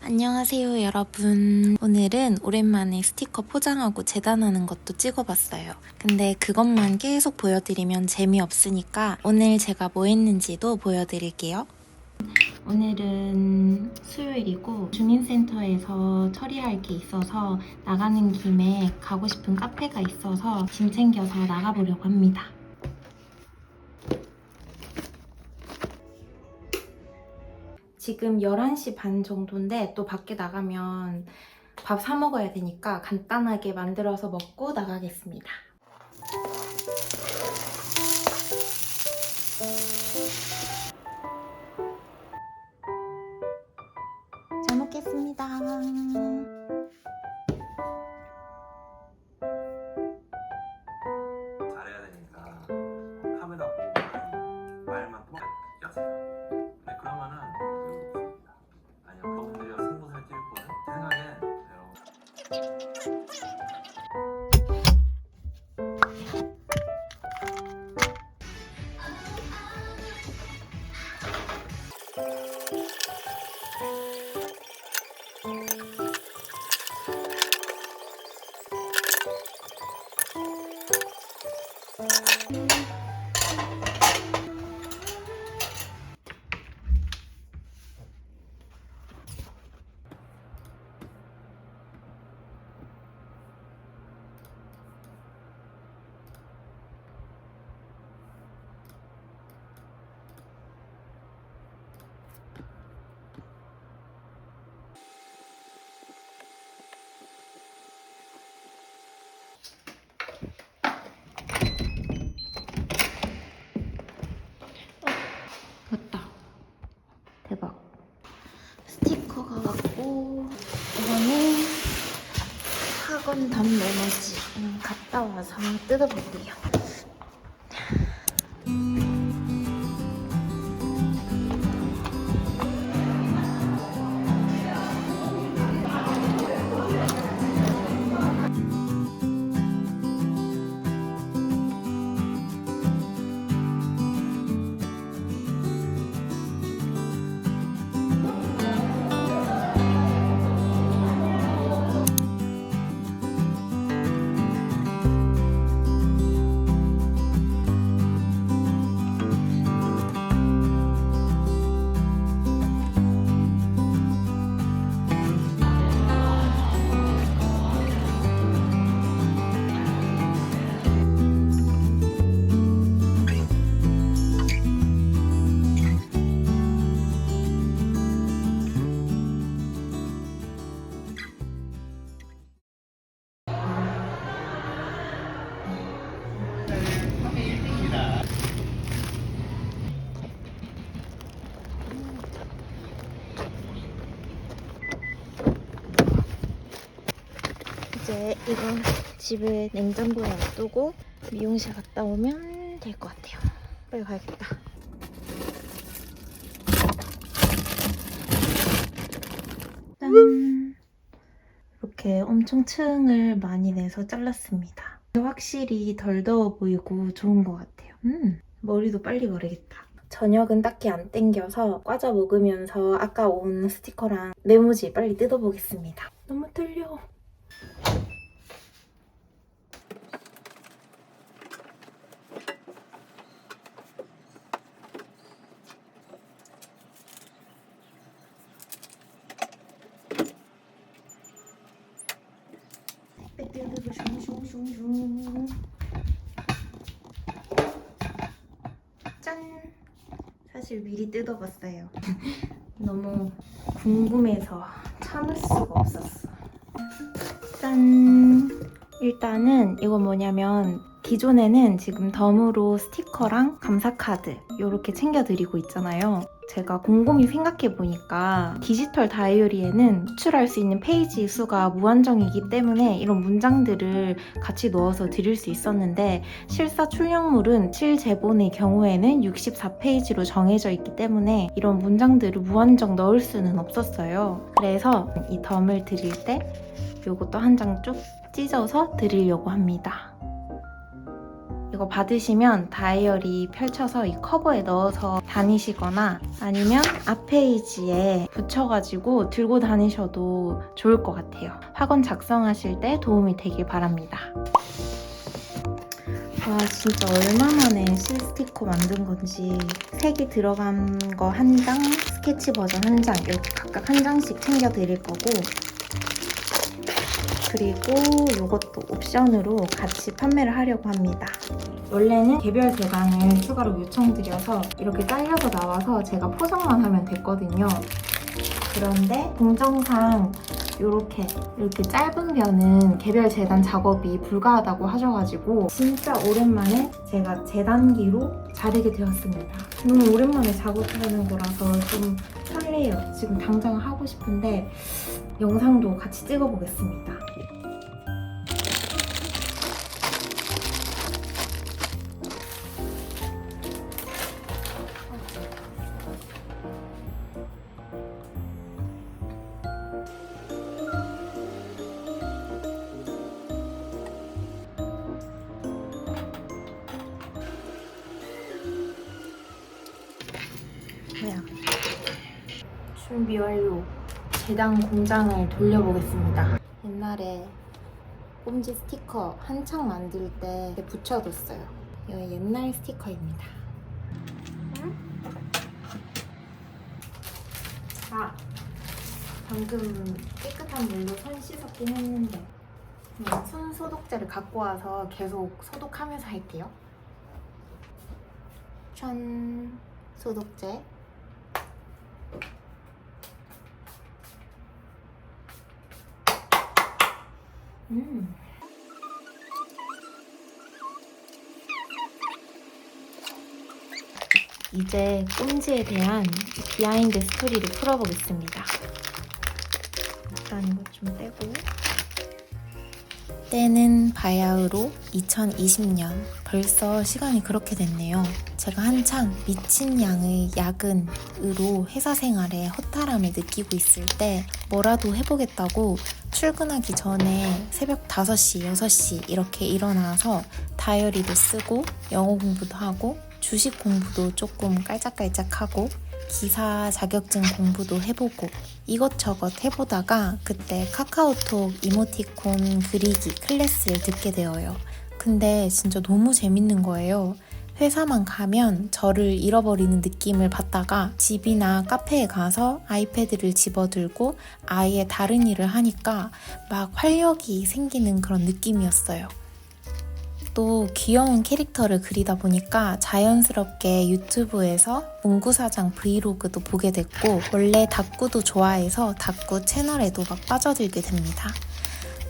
안녕하세요 여러분. 오늘은 오랜만에 스티커 포장하고 재단하는 것도 찍어봤어요. 근데 그것만 계속 보여드리면 재미없으니까 오늘 제가 뭐 했는지도 보여드릴게요. 오늘은 수요일이고 주민센터에서 처리할 게 있어서 나가는 김에 가고 싶은 카페가 있어서 짐 챙겨서 나가보려고 합니다. 지금 11시 반 정도인데 또 밖에 나가면 밥 사 먹어야 되니까 간단하게 만들어서 먹고 나가겠습니다. 잘 먹겠습니다. 잘해야 되니까 카메라 보고 말만 똑같이 네, 그러면은 아니요 그분들이 승부를 뛸 거예요. 제 생각엔 됐다. 대박. 스티커가 왔고 이거는 학원 답 메모지. 갔다 와서 뜯어볼게요. 이제 이거 집에 냉장고에 놔두고 미용실 갔다 오면 될 것 같아요. 빨리 가야겠다. 짠! 이렇게 엄청 층을 많이 내서 잘랐습니다. 확실히 덜 더워 보이고 좋은 것 같아요. 머리도 빨리 마르겠다. 저녁은 딱히 안 땡겨서 과자 먹으면서 아까 온 스티커랑 메모지 빨리 뜯어보겠습니다. 너무 떨려. 짠! 사실 미리 뜯어봤어요. 너무 궁금해서 참을 수가 없었어. 짠! 일단은 이거 뭐냐면 기존에는 지금 덤으로 스티커랑 감사카드 이렇게 챙겨드리고 있잖아요. 제가 곰곰이 생각해보니까 디지털 다이어리에는 추출할 수 있는 페이지 수가 무한정이기 때문에 이런 문장들을 같이 넣어서 드릴 수 있었는데 실사 출력물은 7제본의 경우에는 64페이지로 정해져 있기 때문에 이런 문장들을 무한정 넣을 수는 없었어요. 그래서 이 덤을 드릴 때 이것도 한 장 쭉 찢어서 드리려고 합니다. 이거 받으시면 다이어리 펼쳐서 이 커버에 넣어서 다니시거나 아니면 앞페이지에 붙여가지고 들고 다니셔도 좋을 것 같아요. 학원 작성하실 때 도움이 되길 바랍니다. 와, 진짜 얼마 만에 실 스티커 만든 건지 색이 들어간 거 한 장, 스케치 버전 한 장 이렇게 각각 한 장씩 챙겨 드릴 거고, 그리고 이것도 옵션으로 같이 판매를 하려고 합니다. 원래는 개별 재단을 추가로 요청드려서 이렇게 잘려서 나와서 제가 포장만 하면 됐거든요. 그런데 공정상 이렇게 짧은 변은 개별 재단 작업이 불가하다고 하셔가지고 진짜 오랜만에 제가 재단기로 자르게 되었습니다. 너무 오랜만에 작업하는 거라서 좀 설레요. 지금 당장 하고 싶은데 영상도 같이 찍어보겠습니다. 준비 완료. 재단 공장을 돌려보겠습니다. 옛날에 꼼지 스티커 한창 만들 때 붙여뒀어요. 이거 옛날 스티커입니다. 자, 방금 깨끗한 물로 손 씻었긴 했는데 손 소독제를 갖고 와서 계속 소독하면서 할게요. 짠! 소독제. 이제 꼼지에 대한 비하인드 스토리를 풀어보겠습니다. 일단 이거 좀 떼고. 때는 바야흐로 2020년. 벌써 시간이 그렇게 됐네요. 제가 한창 미친 양의 야근으로 회사 생활에 허탈함을 느끼고 있을 때 뭐라도 해보겠다고 출근하기 전에 새벽 5시, 6시 이렇게 일어나서 다이어리도 쓰고 영어 공부도 하고 주식 공부도 조금 깔짝깔짝하고 기사 자격증 공부도 해보고 이것저것 해보다가 그때 카카오톡 이모티콘 그리기 클래스를 듣게 되어요. 근데 진짜 너무 재밌는 거예요. 회사만 가면 저를 잃어버리는 느낌을 받다가 집이나 카페에 가서 아이패드를 집어들고 아예 다른 일을 하니까 막 활력이 생기는 그런 느낌이었어요. 또 귀여운 캐릭터를 그리다 보니까 자연스럽게 유튜브에서 문구사장 브이로그도 보게 됐고 원래 닭구도 좋아해서 닭구 채널에도 막 빠져들게 됩니다.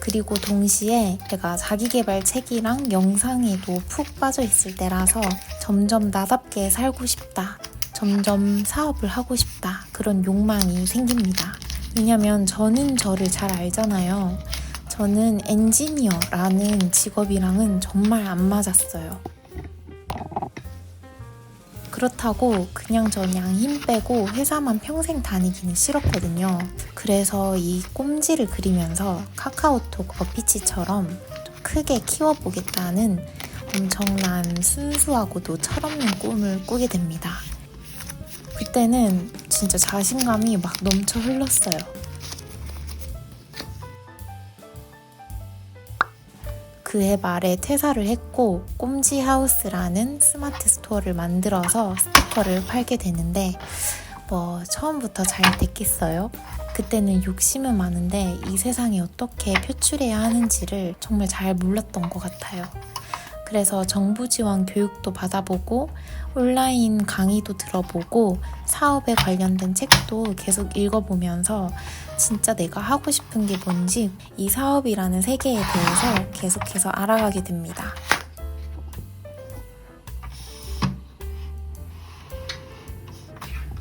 그리고 동시에 제가 자기계발 책이랑 영상에도 푹 빠져 있을 때라서 점점 나답게 살고 싶다, 점점 사업을 하고 싶다 그런 욕망이 생깁니다. 왜냐면 저는 저를 잘 알잖아요. 저는 엔지니어라는 직업이랑은 정말 안 맞았어요. 그렇다고 그냥 저냥 힘 빼고 회사만 평생 다니기는 싫었거든요. 그래서 이 꼼지를 그리면서 카카오톡 어피치처럼 좀 크게 키워보겠다는 엄청난 순수하고도 철없는 꿈을 꾸게 됩니다. 그때는 진짜 자신감이 막 넘쳐 흘렀어요. 그해 말에 퇴사를 했고 꼼지하우스라는 스마트 스토어를 만들어서 스티커를 팔게 되는데 처음부터 잘 됐겠어요? 그때는 욕심은 많은데 이 세상에 어떻게 표출해야 하는지를 정말 잘 몰랐던 것 같아요. 그래서 정부 지원 교육도 받아보고 온라인 강의도 들어보고 사업에 관련된 책도 계속 읽어보면서 진짜 내가 하고 싶은 게 뭔지 이 사업이라는 세계에 대해서 계속해서 알아가게 됩니다.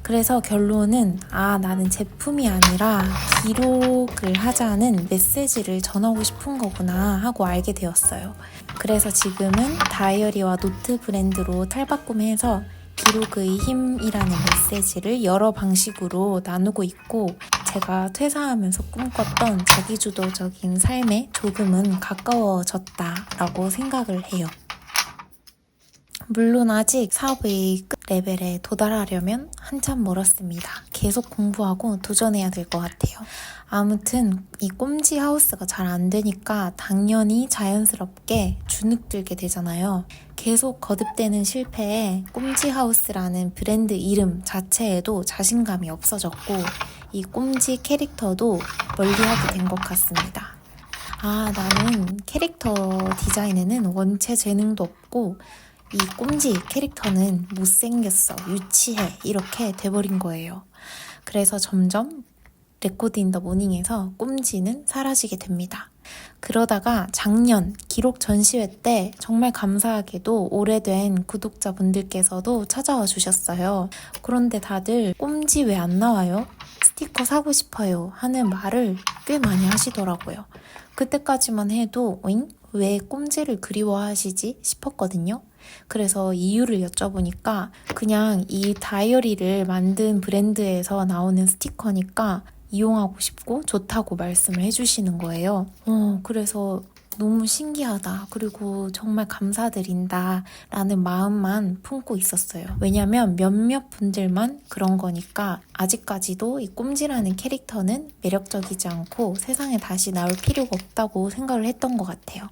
그래서 결론은 나는 제품이 아니라 기록을 하자는 메시지를 전하고 싶은 거구나 하고 알게 되었어요. 그래서 지금은 다이어리와 노트 브랜드로 탈바꿈해서 기록의 힘이라는 메시지를 여러 방식으로 나누고 있고 제가 퇴사하면서 꿈꿨던 자기주도적인 삶에 조금은 가까워졌다라고 생각을 해요. 물론 아직 사업의 끝 레벨에 도달하려면 한참 멀었습니다. 계속 공부하고 도전해야 될 것 같아요. 아무튼 이 꼼지 하우스가 잘 안 되니까 당연히 자연스럽게 주눅들게 되잖아요. 계속 거듭되는 실패에 꼼지 하우스라는 브랜드 이름 자체에도 자신감이 없어졌고 이 꼼지 캐릭터도 멀리하게 된 것 같습니다. 나는 캐릭터 디자인에는 원체 재능도 없고 이 꼼지 캐릭터는 못생겼어, 유치해 이렇게 돼버린 거예요. 그래서 점점 레코드 인 더 모닝에서 꼼지는 사라지게 됩니다. 그러다가 작년 기록 전시회 때 정말 감사하게도 오래된 구독자분들께서도 찾아와 주셨어요. 그런데 다들 꼼지 왜 안 나와요? 스티커 사고 싶어요 하는 말을 꽤 많이 하시더라고요. 그때까지만 해도 왜 꼼지를 그리워하시지 싶었거든요. 그래서 이유를 여쭤보니까 그냥 이 다이어리를 만든 브랜드에서 나오는 스티커니까 이용하고 싶고 좋다고 말씀을 해주시는 거예요. 그래서 너무 신기하다. 그리고 정말 감사드린다. 라는 마음만 품고 있었어요. 왜냐면 몇몇 분들만 그런 거니까 아직까지도 이 꼼지라는 캐릭터는 매력적이지 않고 세상에 다시 나올 필요가 없다고 생각을 했던 것 같아요.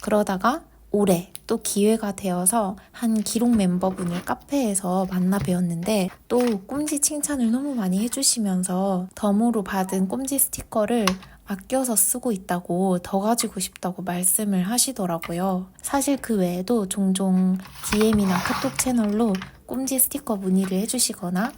그러다가 올해 또 기회가 되어서 한 기록 멤버분을 카페에서 만나 뵈었는데 또 꼼지 칭찬을 너무 많이 해주시면서 덤으로 받은 꼼지 스티커를 아껴서 쓰고 있다고 더 가지고 싶다고 말씀을 하시더라고요. 사실 그 외에도 종종 DM이나 카톡 채널로 꼼지 스티커 문의를 해주시거나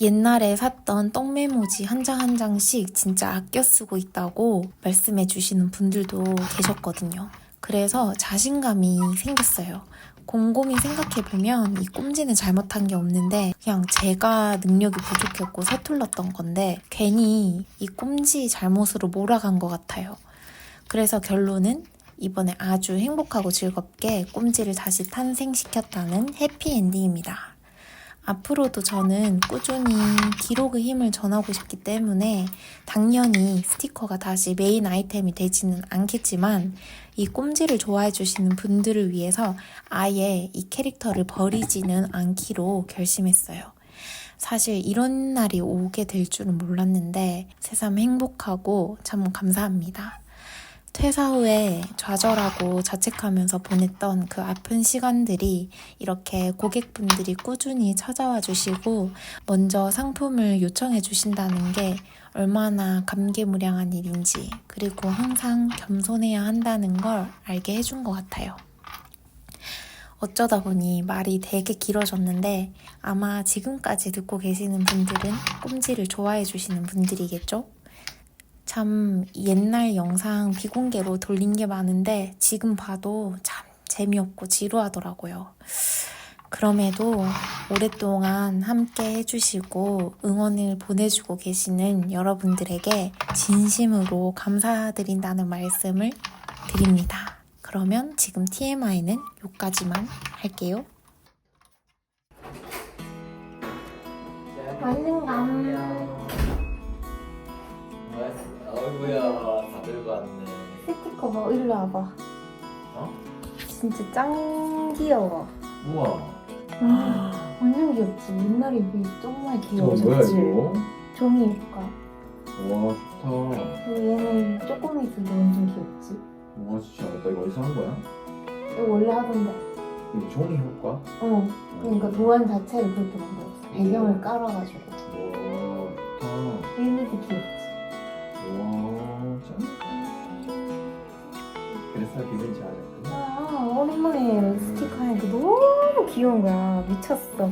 옛날에 샀던 똥메모지 한 장 한 장씩 진짜 아껴 쓰고 있다고 말씀해 주시는 분들도 계셨거든요. 그래서 자신감이 생겼어요. 곰곰이 생각해보면 이 꼼지는 잘못한 게 없는데 그냥 제가 능력이 부족했고 서툴렀던 건데 괜히 이 꼼지 잘못으로 몰아간 것 같아요. 그래서 결론은 이번에 아주 행복하고 즐겁게 꼼지를 다시 탄생시켰다는 해피엔딩입니다. 앞으로도 저는 꾸준히 기록의 힘을 전하고 싶기 때문에 당연히 스티커가 다시 메인 아이템이 되지는 않겠지만 이 꼼지를 좋아해 주시는 분들을 위해서 아예 이 캐릭터를 버리지는 않기로 결심했어요. 사실 이런 날이 오게 될 줄은 몰랐는데 새삼 행복하고 참 감사합니다. 퇴사 후에 좌절하고 자책하면서 보냈던 그 아픈 시간들이 이렇게 고객분들이 꾸준히 찾아와 주시고 먼저 상품을 요청해 주신다는 게 얼마나 감개무량한 일인지 그리고 항상 겸손해야 한다는 걸 알게 해준 것 같아요. 어쩌다 보니 말이 되게 길어졌는데 아마 지금까지 듣고 계시는 분들은 꼼지를 좋아해 주시는 분들이겠죠? 참 옛날 영상 비공개로 돌린 게 많은데 지금 봐도 참 재미없고 지루하더라고요. 그럼에도 오랫동안 함께 해주시고 응원을 보내주고 계시는 여러분들에게 진심으로 감사드린다는 말씀을 드립니다. 그러면 지금 TMI는 여기까지만 할게요. 완능감. 어이구야, 다 들고 왔네. 스티커 봐, 일로 와봐. 진짜 짱 귀여워. 우와. 완전 귀엽지? 옛날에 비해 정말 뭐야 귀여워졌지? 이거? 종이니까. 와 좋다. 그리고 얘는 쪼꼬미들도 완전 귀엽지? 와 진짜 나 이거 어디서 한 거야? 이거 원래 하던데. 이거 종이 효과? 그러니까 도안 자체를 그렇게 만들었어. 배경을 깔아가지고. 와 좋다. 얘네도 귀엽지? 와 짠. 그래서 기분이 좋아졌구나. 오랜만에 스티커 하니까 너무 귀여운 거야. 미쳤어.